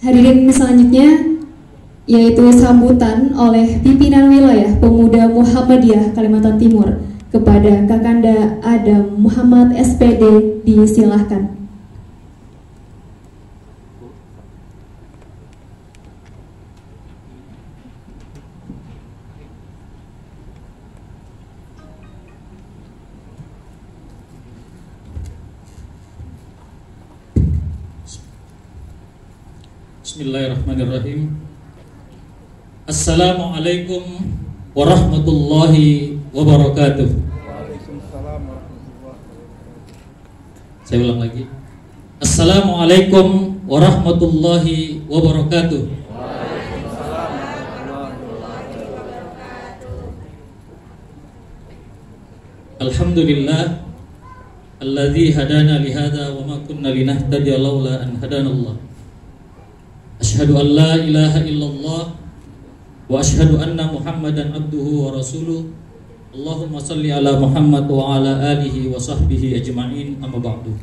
Hadirin selanjutnya yaitu sambutan oleh pimpinan wilayah Pemuda Muhammadiyah Kalimantan Timur kepada Kakanda Adam Muhammad SPD, disilahkan. Bismillahirrahmanirrahim. Assalamualaikum warahmatullahi wabarakatuh. Waalaikumsalam warahmatullahi wabarakatuh. Saya ulang lagi. Assalamualaikum warahmatullahi wabarakatuh. Waalaikumsalam warahmatullahi wabarakatuh. Alhamdulillah alladzi hadana lihada wa ma kunna linahtadiya laula an hadanallah. Asyhadu an la ilaha illallah wa asyhadu anna Muhammadan abduhu wa rasuluh. Allahumma salli ala Muhammad wa ala alihi wa sahbihi ajma'in, amma ba'du.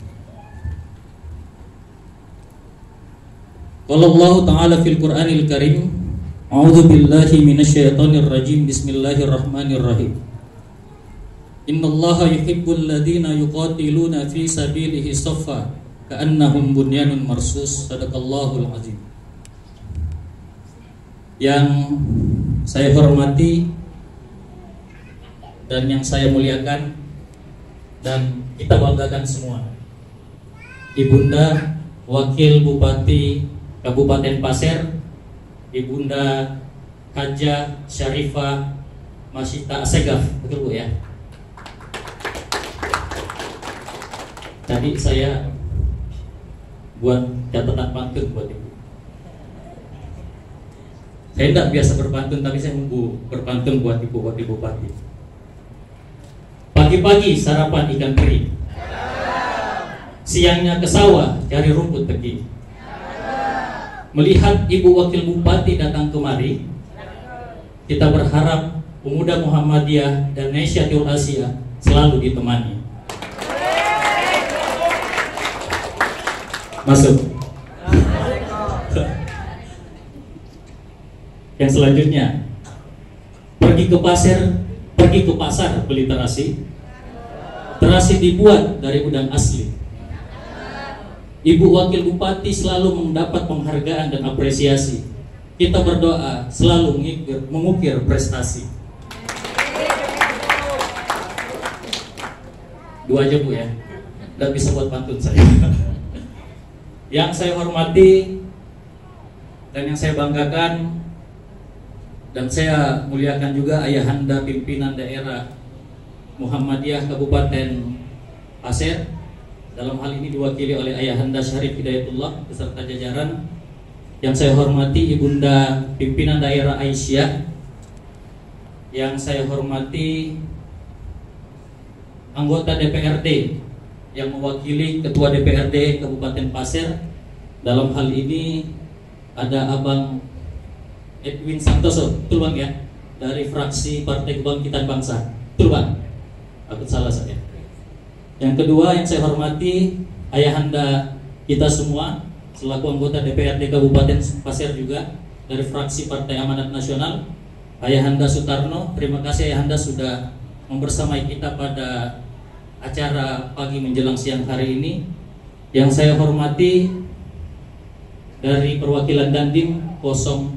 Qala Allah ta'ala fil Qur'anil Karim, a'udzu billahi minasyaitonir rajim, bismillahirrahmanirrahim. Innallaha yuhibbul ladzina yuqatiluna fi sabilihi shaffa ka'annahum bunyanun marsus. Shadaqallahul azim. Yang saya hormati dan yang saya muliakan dan kita banggakan semua, Ibunda Wakil Bupati Kabupaten Pasir, Ibunda Haja Syarifah Masyita Assegaf, betul Bu ya? Tadi saya buat catatan pantun buat Ibu. Saya tidak biasa berpantun, tapi saya mau berpantun buat Ibu Wakil Bupati. Pagi-pagi sarapan ikan teri, siangnya ke sawah cari rumput tegi. Melihat Ibu Wakil Bupati datang kemari, kita berharap Pemuda Muhammadiyah dan Nahdlatul Asia selalu ditemani. Masuk. Yang selanjutnya, pergi ke pasar beli terasi. Terasi dibuat dari udang asli. Ibu Wakil Bupati selalu mendapat penghargaan dan apresiasi. Kita berdoa selalu mengukir prestasi. Dua aja Bu ya, nggak bisa buat pantun saya. Yang saya hormati dan yang saya banggakan dan saya muliakan juga ayahanda pimpinan daerah Muhammadiyah Kabupaten Pasir, dalam hal ini diwakili oleh ayahanda Syarif Hidayatullah beserta jajaran. Yang saya hormati Ibunda pimpinan daerah Aisyah. Yang saya hormati anggota DPRD yang mewakili Ketua DPRD Kabupaten Pasir. Dalam hal ini ada Abang Edwin Santoso, betul Bang ya, dari fraksi Partai Kebangkitan Bangsa, betul Bang? Aku salah saya. Yang kedua yang saya hormati ayahanda kita semua selaku anggota DPRD Kabupaten Pasir juga dari fraksi Partai Amanat Nasional, Ayahanda Sutarno. Terima kasih Ayahanda sudah membersamai kita pada acara pagi menjelang siang hari ini. Yang saya hormati dari perwakilan Dandim 0409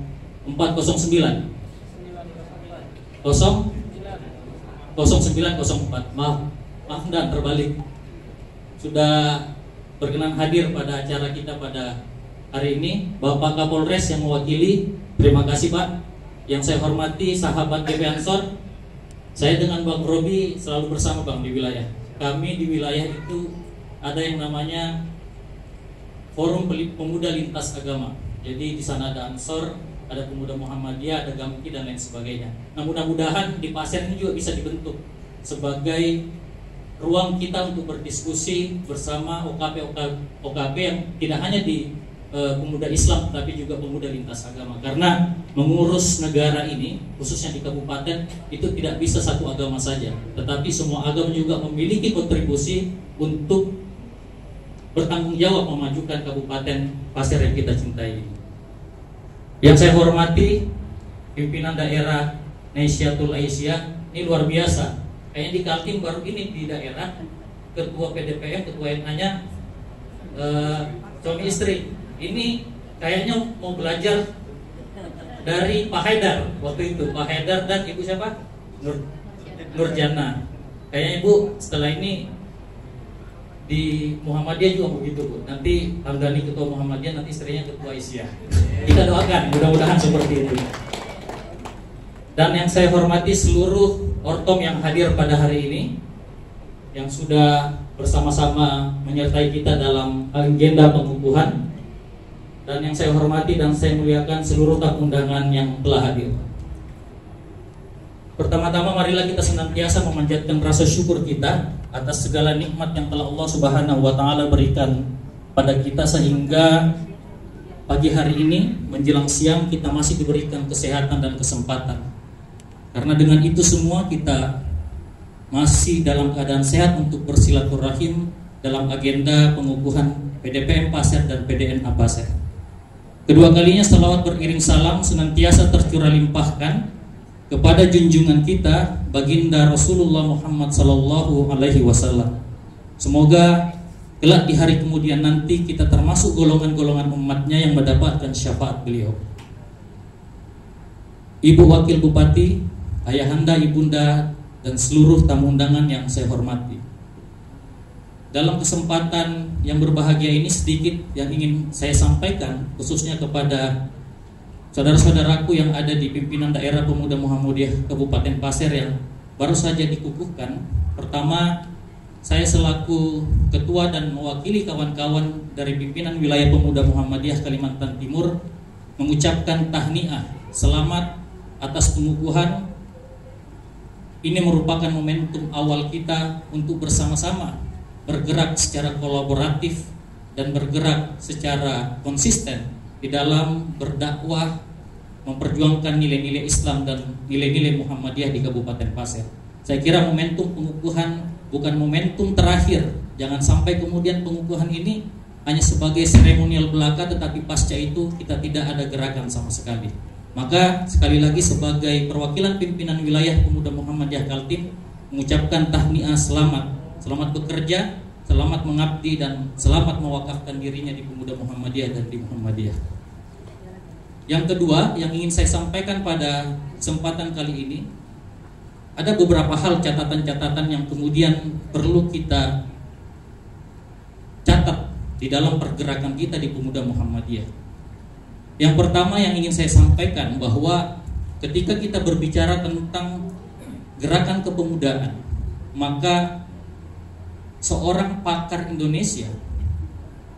0904, maaf dan terbalik, sudah berkenan hadir pada acara kita pada hari ini. Bapak Kapolres yang mewakili, terima kasih Pak. Yang saya hormati sahabat DP Ansor, saya dengan Bang Robi selalu bersama Bang di wilayah. Kami di wilayah itu ada yang namanya Forum Pemuda Lintas Agama. Jadi di sana ada Ansor, ada Pemuda Muhammadiyah, ada Gamki dan lain sebagainya. Nah, mudah-mudahan di Pasir ini juga bisa dibentuk sebagai ruang kita untuk berdiskusi bersama OKP yang tidak hanya di pemuda Islam tapi juga pemuda lintas agama. Karena mengurus negara ini khususnya di kabupaten itu tidak bisa satu agama saja, tetapi semua agama juga memiliki kontribusi untuk bertanggung jawab memajukan Kabupaten Pasir yang kita cintai ini. Yang saya hormati pimpinan daerah Nahdlatul Aisyah, ini luar biasa. Kayaknya di Kaltim baru ini di daerah ketua PDPM, ketua NA-nya suami istri. Ini kayaknya mau belajar dari Pak Haidar waktu itu, Pak Haidar dan Ibu siapa? Nurjana. Kayaknya Ibu setelah ini di Muhammadiyah juga begitu, Bu. Nanti Hamdani ketua Muhammadiyah, nanti istrinya ketua Aisyah. Kita doakan mudah-mudahan seperti itu. Dan yang saya hormati seluruh ortom yang hadir pada hari ini, yang sudah bersama-sama menyertai kita dalam agenda pengukuhan, dan yang saya hormati dan saya muliakan seluruh tamu undangan yang telah hadir. Pertama-tama marilah kita senantiasa memanjatkan rasa syukur kita atas segala nikmat yang telah Allah Subhanahu wa taala berikan pada kita, sehingga pagi hari ini menjelang siang kita masih diberikan kesehatan dan kesempatan. Karena dengan itu semua kita masih dalam keadaan sehat untuk bersilaturahim dalam agenda pengukuhan PDPM Pasir dan PDNA Pasir. Kedua kalinya salawat beriring salam senantiasa tercurah limpahkan kepada junjungan kita baginda Rasulullah Muhammad sallallahu alaihi wasallam. Semoga kelak di hari kemudian nanti kita termasuk golongan-golongan umatnya yang mendapatkan syafaat beliau. Ibu Wakil Bupati, ayahanda, ibunda, dan seluruh tamu undangan yang saya hormati. Dalam kesempatan yang berbahagia ini sedikit yang ingin saya sampaikan khususnya kepada saudara-saudaraku yang ada di pimpinan daerah Pemuda Muhammadiyah Kabupaten Pasir yang baru saja dikukuhkan. Pertama, saya selaku ketua dan mewakili kawan-kawan dari pimpinan wilayah Pemuda Muhammadiyah Kalimantan Timur mengucapkan tahniah, selamat atas pengukuhan. Ini merupakan momentum awal kita untuk bersama-sama bergerak secara kolaboratif dan bergerak secara konsisten di dalam berdakwah, memperjuangkan nilai-nilai Islam dan nilai-nilai Muhammadiyah di Kabupaten Pasir. Saya kira momentum pengukuhan bukan momentum terakhir. Jangan sampai kemudian pengukuhan ini hanya sebagai seremonial belaka, tetapi pasca itu kita tidak ada gerakan sama sekali. Maka sekali lagi sebagai perwakilan pimpinan wilayah Pemuda Muhammadiyah Kaltim mengucapkan tahniah, selamat bekerja, selamat mengabdi, dan selamat mewakafkan dirinya di Pemuda Muhammadiyah dan di Muhammadiyah. Yang kedua yang ingin saya sampaikan pada kesempatan kali ini, ada beberapa hal catatan-catatan yang kemudian perlu kita catat di dalam pergerakan kita di Pemuda Muhammadiyah. Yang pertama yang ingin saya sampaikan bahwa ketika kita berbicara tentang gerakan kepemudaan, maka seorang pakar Indonesia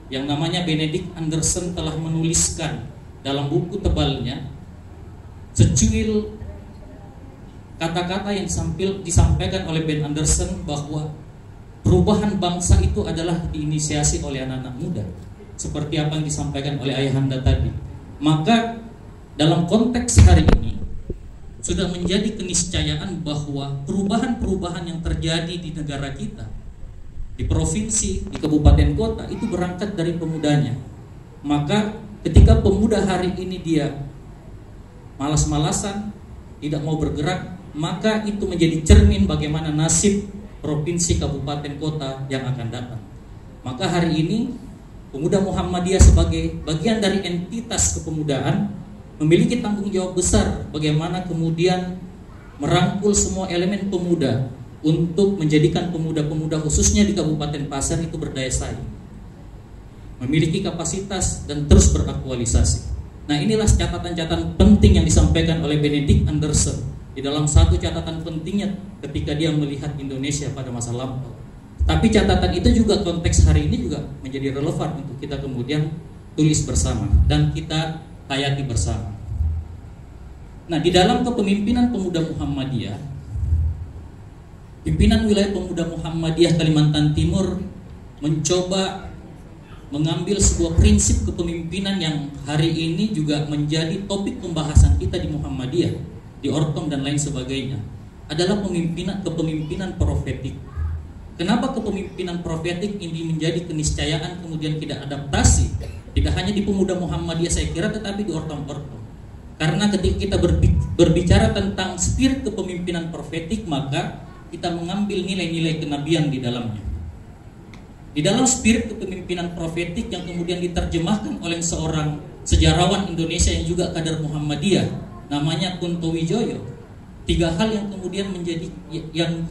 yang namanya Benedict Anderson telah menuliskan dalam buku tebalnya secuil kata-kata yang disampaikan oleh Ben Anderson bahwa perubahan bangsa itu adalah diinisiasi oleh anak-anak muda, seperti apa yang disampaikan oleh ayahanda tadi. Maka dalam konteks hari ini sudah menjadi keniscayaan bahwa perubahan-perubahan yang terjadi di negara kita, di provinsi, di kabupaten kota, itu berangkat dari pemudanya. Maka ketika pemuda hari ini dia malas-malasan, tidak mau bergerak, maka itu menjadi cermin bagaimana nasib provinsi, kabupaten, kota yang akan datang. Maka hari ini Pemuda Muhammadiyah sebagai bagian dari entitas kepemudaan memiliki tanggung jawab besar bagaimana kemudian merangkul semua elemen pemuda untuk menjadikan pemuda-pemuda khususnya di Kabupaten Pasir itu berdaya saing, memiliki kapasitas dan terus beraktualisasi. Nah, inilah catatan-catatan penting yang disampaikan oleh Benedict Anderson di dalam satu catatan pentingnya ketika dia melihat Indonesia pada masa lampau. Tapi catatan itu juga konteks hari ini juga menjadi relevan untuk kita kemudian tulis bersama dan kita hayati bersama. Nah, di dalam kepemimpinan Pemuda Muhammadiyah, pimpinan wilayah Pemuda Muhammadiyah Kalimantan Timur mencoba mengambil sebuah prinsip kepemimpinan yang hari ini juga menjadi topik pembahasan kita di Muhammadiyah, di Ortom dan lain sebagainya, adalah kepemimpinan profetik. Kenapa kepemimpinan profetik ini menjadi keniscayaan kemudian tidak adaptasi? Tidak hanya di Pemuda Muhammadiyah saya kira, tetapi di ortom-ortom. Karena ketika kita berbicara tentang spirit kepemimpinan profetik, maka kita mengambil nilai-nilai kenabian di dalamnya. Di dalam spirit kepemimpinan profetik yang kemudian diterjemahkan oleh seorang sejarawan Indonesia yang juga kader Muhammadiyah, namanya Kunto Wijoyo, 3 hal yang kemudian menjadi yang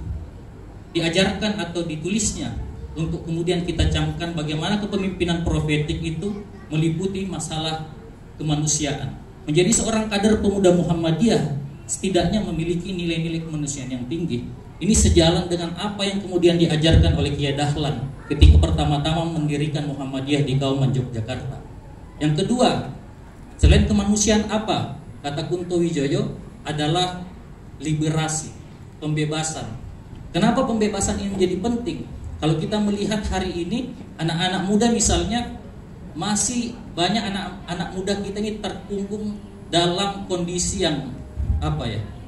diajarkan atau ditulisnya untuk kemudian kita camkan bagaimana kepemimpinan profetik itu meliputi masalah kemanusiaan. Menjadi seorang kader pemuda Muhammadiyah setidaknya memiliki nilai-nilai kemanusiaan yang tinggi. Ini sejalan dengan apa yang kemudian diajarkan oleh Kiai Dahlan ketika pertama-tama mendirikan Muhammadiyah di Kauman, Yogyakarta. Yang kedua, selain kemanusiaan apa? Kata Kunto Wijoyo adalah liberasi, pembebasan. Kenapa pembebasan ini menjadi penting? Kalau kita melihat hari ini anak-anak muda misalnya, masih banyak anak-anak muda kita ini terkungkung dalam kondisi yang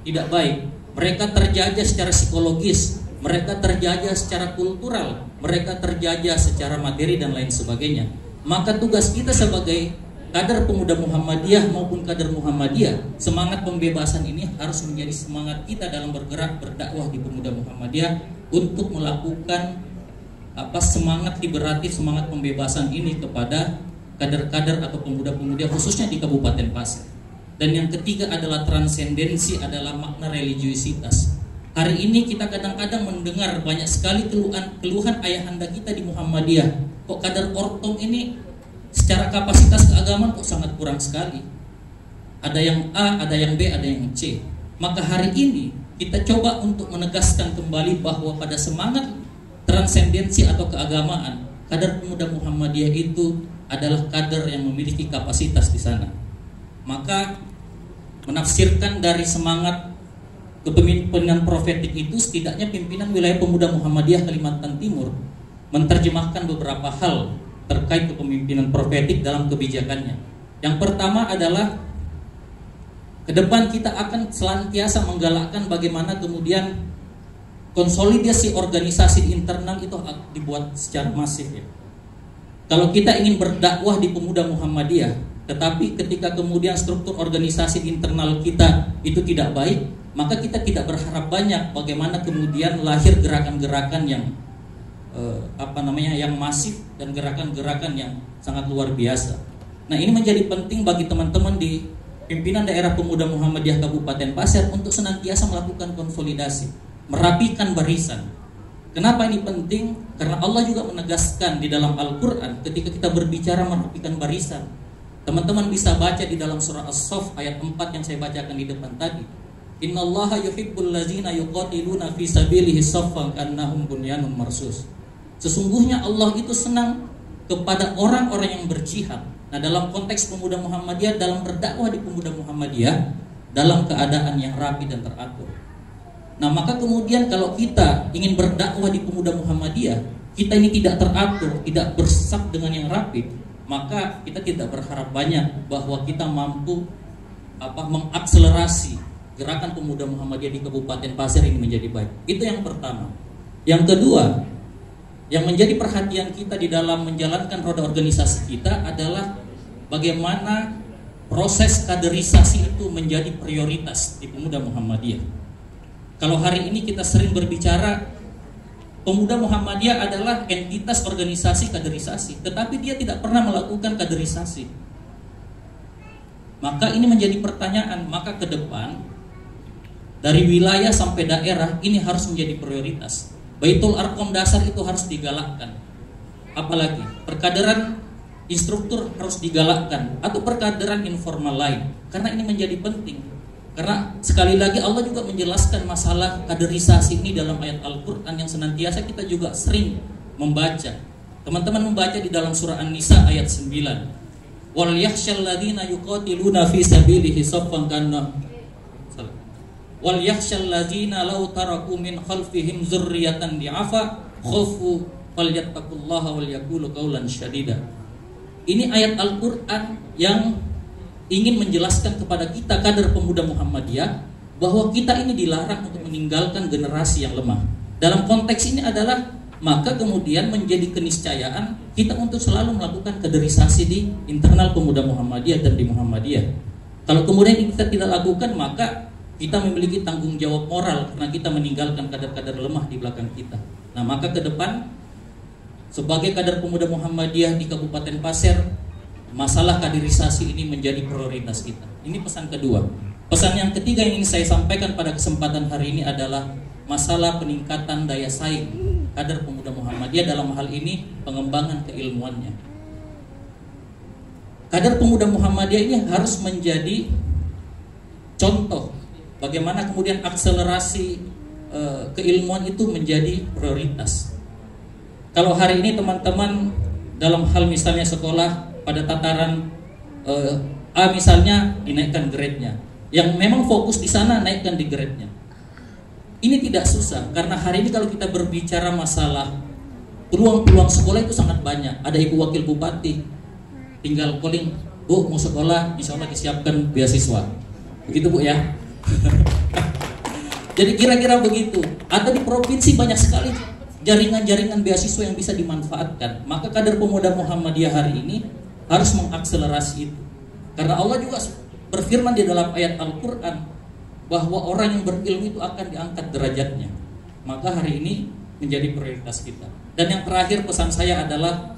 tidak baik. Mereka terjajah secara psikologis, mereka terjajah secara kultural, mereka terjajah secara materi dan lain sebagainya. Maka tugas kita sebagai kader pemuda Muhammadiyah maupun kader Muhammadiyah, semangat pembebasan ini harus menjadi semangat kita dalam bergerak berdakwah di pemuda Muhammadiyah untuk melakukan semangat liberatif, semangat pembebasan ini kepada kader-kader atau pemuda-pemuda khususnya di Kabupaten Pasir. Dan yang ketiga adalah transendensi, adalah makna religiusitas. Hari ini kita kadang-kadang mendengar banyak sekali keluhan ayahanda kita di Muhammadiyah. Kok kader Ortom ini secara kapasitas keagamaan kok sangat kurang sekali. Ada yang A, ada yang B, ada yang C. Maka hari ini kita coba untuk menegaskan kembali bahwa pada semangat transendensi atau keagamaan, kader pemuda Muhammadiyah itu adalah kader yang memiliki kapasitas di sana. Maka menafsirkan dari semangat kepemimpinan profetik itu, setidaknya pimpinan wilayah pemuda Muhammadiyah Kalimantan Timur menerjemahkan beberapa hal terkait kepemimpinan profetik dalam kebijakannya. Yang pertama adalah ke depan kita akan senantiasa menggalakkan bagaimana kemudian konsolidasi organisasi internal itu dibuat secara masif ya. Kalau kita ingin berdakwah di pemuda Muhammadiyah, tetapi ketika kemudian struktur organisasi internal kita itu tidak baik, maka kita tidak berharap banyak bagaimana kemudian lahir gerakan-gerakan yang yang masif dan gerakan-gerakan yang sangat luar biasa. Nah, ini menjadi penting bagi teman-teman di pimpinan daerah pemuda Muhammadiyah Kabupaten Pasir untuk senantiasa melakukan konsolidasi, merapikan barisan. Kenapa ini penting? Karena Allah juga menegaskan di dalam Al-Quran ketika kita berbicara merapikan barisan. Teman-teman bisa baca di dalam surah As-Saff ayat 4 yang saya bacakan di depan tadi. Innallaha yuhibbul ladzina yuqatiluna fi sabilihi saffan ka'annahum bunyanun marsus. Sesungguhnya Allah itu senang kepada orang-orang yang berjihad. Nah, dalam konteks pemuda Muhammadiyah, dalam berdakwah di pemuda Muhammadiyah, dalam keadaan yang rapi dan teratur. Nah, maka kemudian kalau kita ingin berdakwah di pemuda Muhammadiyah, kita ini tidak teratur, tidak bersak dengan yang rapi, maka kita tidak berharap banyak bahwa kita mampu mengakselerasi gerakan pemuda Muhammadiyah di Kabupaten Pasir ini menjadi baik. Itu yang pertama. Yang kedua, yang menjadi perhatian kita di dalam menjalankan roda organisasi kita adalah bagaimana proses kaderisasi itu menjadi prioritas di pemuda Muhammadiyah. Kalau hari ini kita sering berbicara pemuda Muhammadiyah adalah entitas organisasi kaderisasi, tetapi dia tidak pernah melakukan kaderisasi. Maka ini menjadi pertanyaan, maka ke depan dari wilayah sampai daerah ini harus menjadi prioritas. Baitul Arqam dasar itu harus digalakkan. Apalagi perkaderan instruktur harus digalakkan, atau perkaderan informal lain, karena ini menjadi penting. Karena sekali lagi Allah juga menjelaskan masalah kaderisasi ini dalam ayat Al-Quran yang senantiasa kita juga sering membaca. Teman-teman membaca di dalam surah An-Nisa ayat 9. Wal yakhshal ladzina yuqatiluna fi sabilihi saffan wal yakhshal ladzina law taraku min khalfihim dzurriyyatan di'afa khafu falyattaqullaha wal yaqulu qawlan syadida. Ini ayat Al-Quran yang ingin menjelaskan kepada kita kader pemuda Muhammadiyah bahwa kita ini dilarang untuk meninggalkan generasi yang lemah. Dalam konteks ini adalah maka kemudian menjadi keniscayaan kita untuk selalu melakukan kaderisasi di internal pemuda Muhammadiyah dan di Muhammadiyah. Kalau kemudian kita tidak lakukan, maka kita memiliki tanggung jawab moral karena kita meninggalkan kader-kader lemah di belakang kita. Nah, maka ke depan sebagai kader pemuda Muhammadiyah di Kabupaten Pasir, masalah kaderisasi ini menjadi prioritas kita. Ini pesan kedua. Pesan yang ketiga yang ingin saya sampaikan pada kesempatan hari ini adalah masalah peningkatan daya saing kader pemuda Muhammadiyah, dalam hal ini pengembangan keilmuannya. Kader pemuda Muhammadiyah ini harus menjadi contoh bagaimana kemudian akselerasi keilmuan itu menjadi prioritas. Kalau hari ini teman-teman dalam hal misalnya sekolah pada tataran A misalnya dinaikkan grade-nya, yang memang fokus di sana naikkan di grade-nya. Ini tidak susah karena hari ini kalau kita berbicara masalah peluang-peluang sekolah itu sangat banyak. Ada ibu wakil bupati tinggal calling, Bu mau sekolah, insya Allah disiapkan beasiswa. Begitu Bu ya. Jadi kira-kira begitu. Atau di provinsi banyak sekali jaringan-jaringan beasiswa yang bisa dimanfaatkan. Maka kader pemuda Muhammadiyah hari ini harus mengakselerasi itu. Karena Allah juga berfirman di dalam ayat Al-Quran bahwa orang yang berilmu itu akan diangkat derajatnya. Maka hari ini menjadi prioritas kita. Dan yang terakhir pesan saya adalah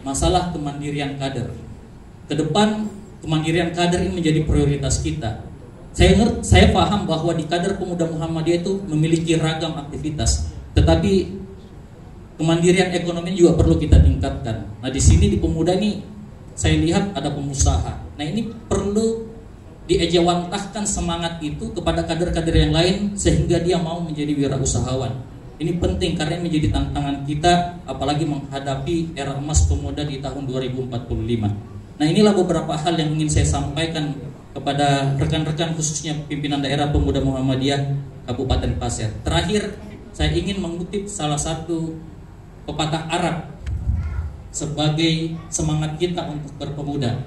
masalah kemandirian kader. Ke depan kemandirian kader ini menjadi prioritas kita. Saya paham bahwa di kader pemuda Muhammadiyah itu memiliki ragam aktivitas, tetapi kemandirian ekonomi juga perlu kita tingkatkan. Nah, di sini di pemuda ini saya lihat ada pengusaha. Nah, ini perlu diejawantahkan semangat itu kepada kader-kader yang lain sehingga dia mau menjadi wirausahawan. Ini penting karena ini menjadi tantangan kita, apalagi menghadapi era emas pemuda di tahun 2045. Nah, inilah beberapa hal yang ingin saya sampaikan kepada rekan-rekan khususnya pimpinan daerah pemuda Muhammadiyah Kabupaten Pasir. Terakhir, saya ingin mengutip salah satu pepatah Arab sebagai semangat kita untuk berpemuda.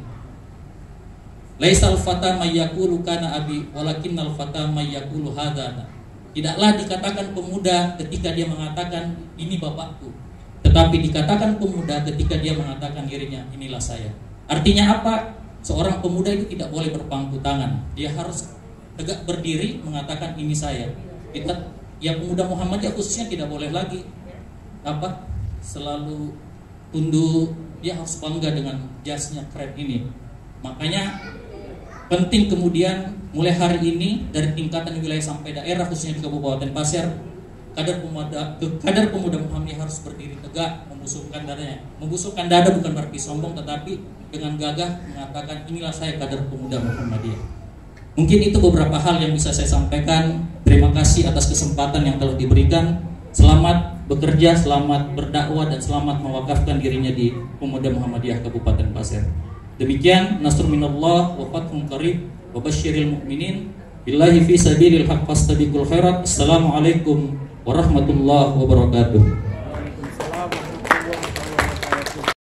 Laisal fata may yaqulu kana abi walakinnal fata may yaqulu hadana. Tidaklah dikatakan pemuda ketika dia mengatakan ini bapakku, tetapi dikatakan pemuda ketika dia mengatakan dirinya inilah saya. Artinya apa? Seorang pemuda itu tidak boleh berpangku tangan. Dia harus tegak berdiri mengatakan ini saya. Kita ya pemuda Muhammadiyah khususnya tidak boleh lagi selalu tunduk. Dia harus bangga dengan jasnya keren ini. Makanya penting kemudian mulai hari ini dari tingkatan wilayah sampai daerah khususnya di Kabupaten Pasir, kader pemuda Muhammadiyah harus berdiri tegak, membusungkan dadanya. Membusungkan dada bukan berarti sombong, tetapi dengan gagah mengatakan inilah saya kader pemuda Muhammadiyah. Mungkin itu beberapa hal yang bisa saya sampaikan. Terima kasih atas kesempatan yang telah diberikan. Selamat bekerja, selamat berdakwah, dan selamat mewakafkan dirinya di Pemuda Muhammadiyah Kabupaten Pasir. Demikian, nasrun minallah wa fathun qarib wa basyiril mu'minin billahi fi sabilil haq fastabiqul khairat. Assalamualaikum warahmatullahi wabarakatuh.